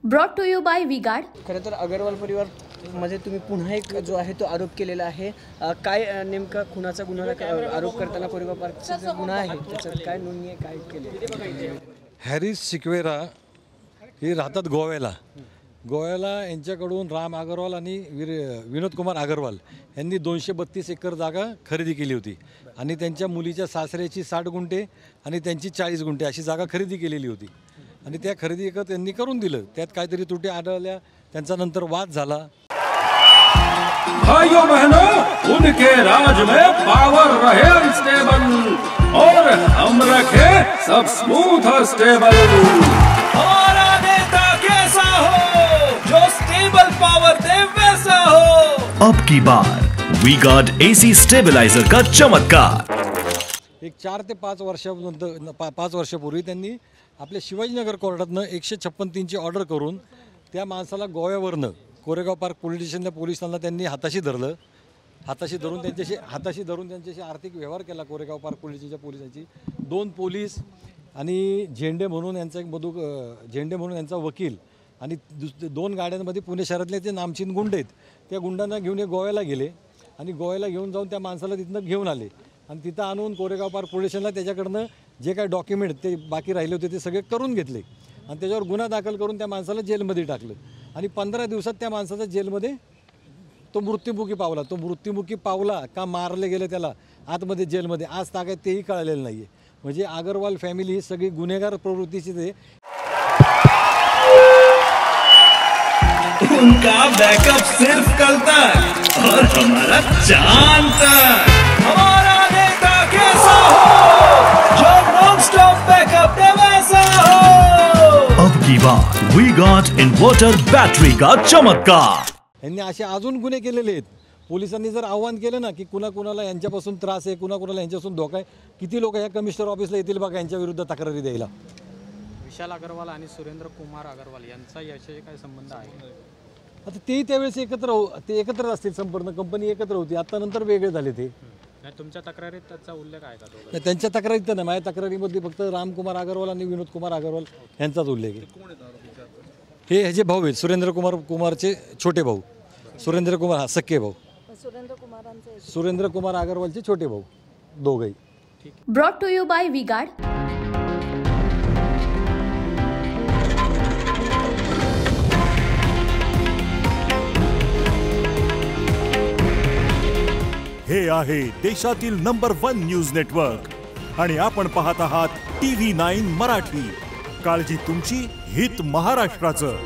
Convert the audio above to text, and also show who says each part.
Speaker 1: Brought to you by V-Guard.
Speaker 2: खरं तर अगरवाल परिवार मध्ये तुम्ही पुन्हा एक जो आहे तो आरोप केलेला आहे। काय नेमका खुनाचा गुन्हा आरोप करताना कोरेगाव पार्कचा जो गुन्हा आहे त्याच्यात काय नोंदणी आहे, काय केले?
Speaker 3: हॅरिस सिक्वेरा हे राहतात गोव्याला। यांच्याकडून राम अग्रवाल आणि विनोद कुमार अग्रवाल यांनी 232 एकर जागा खरेदी केली होती आणि त्यांच्या मुलीच्या सासऱ्याची 60 गुंठे आणि त्यांची 40 गुंठे अशी जागा खरेदी केलेली होती आणि त्या खरेदी त्यांनी करून दिलं। त्यात काहीतरी त्रुटी आढळल्या, त्यांचा नंतर वाद झाला।
Speaker 4: भाइयों बहनों, उनके राज में पावर रहे अनस्टेबल और हम रखे सब स्मूथ और स्टेबल। हमारा नेता कैसा हो जो स्टेबल पावर दे वैसा हो।
Speaker 5: अब की बार वी गार्ड एसी स्टेबलाइजर का चमत्कार।
Speaker 3: एक 4 ते 5 वर्षानंतर 5 वर्षापूर्वी त्यांनी आपल्या शिवाजीनगर कोर्टातनं 156(3) ऑर्डर करून त्या माणसाला गोव्यावरनं कोरेगाव पार्क पोलीस स्टेशनच्या पोलिसांना त्यांनी हाताशी धरून त्यांच्याशी आर्थिक व्यवहार केला। कोरेगाव पार्क पोलिसांच्या पोलिसांची 2 पोलीस आणि झेंडे म्हणून यांचा वकील आणि 2 गाड्यांमध्ये पुणे शहरातले ते नामचीन गुंड आहेत, त्या गुंडांना घेऊन हे गोव्याला गेले आणि गोव्याला घेऊन जाऊन त्या माणसाला तिथनं घेऊन आले आणि तिथं आणून कोरेगाव पार्क पोलीस स्टेशनला त्याच्याकडनं जे काय डॉक्युमेंट ते बाकी राहिले होते ते सगळे करून घेतले आणि त्याच्यावर गुन्हा दाखल करून त्या माणसाला जेलमध्ये टाकलं आणि 15 दिवसात त्या माणसाचा जेलमध्ये तो मृत्युमुखी पावला का मारले गेले त्याला आतमध्ये जेलमध्ये आज तागायत तेही कळलेलं नाही आहे। म्हणजे अग्रवाल फॅमिली ही सगळी गुन्हेगार प्रवृत्तीची ते
Speaker 5: उनका बैकअप सिर्फ कल तक और हमारा चांद तक।
Speaker 4: हमारा नेता कैसा हो जो नॉन स्टॉप बैकअप दे वैसा हो।
Speaker 5: अब की बार वी गार्ड इन्वर्टर बैटरी का चमत्कार।
Speaker 3: यांनी असे अजून गुन्हे केलेले आहेत। पोलिसांनी जर आव्हान केलं ना की कुणाकुणाला यांच्यापासून त्रास आहे, कुणाकुणाला यांच्यापासून धोका आहे, किती लोक या कमिशनर ऑफिसला येतील बघा यांच्या विरुद्ध तक्रारी द्यायला।
Speaker 6: विशाल अग्रवाल आणि सुरेंद्र कुमार अग्रवाल यांचा याच्याशी काय संबंध आहे?
Speaker 3: आता तेही त्यावेळेस एकत्र असतील, संपूर्ण कंपनी एकत्र होती, आता नंतर वेगळे झाले ते।
Speaker 6: तुमच्या तक्रारीत त्याचा उल्लेख आहे का?
Speaker 3: त्यांच्या तक्रारीत तर नाही, माझ्या तक्रारीमध्ये फक्त रामकुमार अग्रवाल आणि विनोद कुमार अग्रवाल यांचाच उल्लेख आहे। हे ह्याचे भाऊ आहेत, सुरेंद्र कुमारचे छोटे भाऊ, सुरेंद्र कुमार सख्खे भाऊ, सुरेंद्र कुमार अग्रवालचे छोटे भाऊ दोघे।
Speaker 1: Brought to you by V-Guard.
Speaker 7: हे आहे देशातील नंबर 1 न्यूज नेटवर्क आणि आपण पाहत आहात TV9 मराठी। काळजी तुमची, हित महाराष्ट्राचं।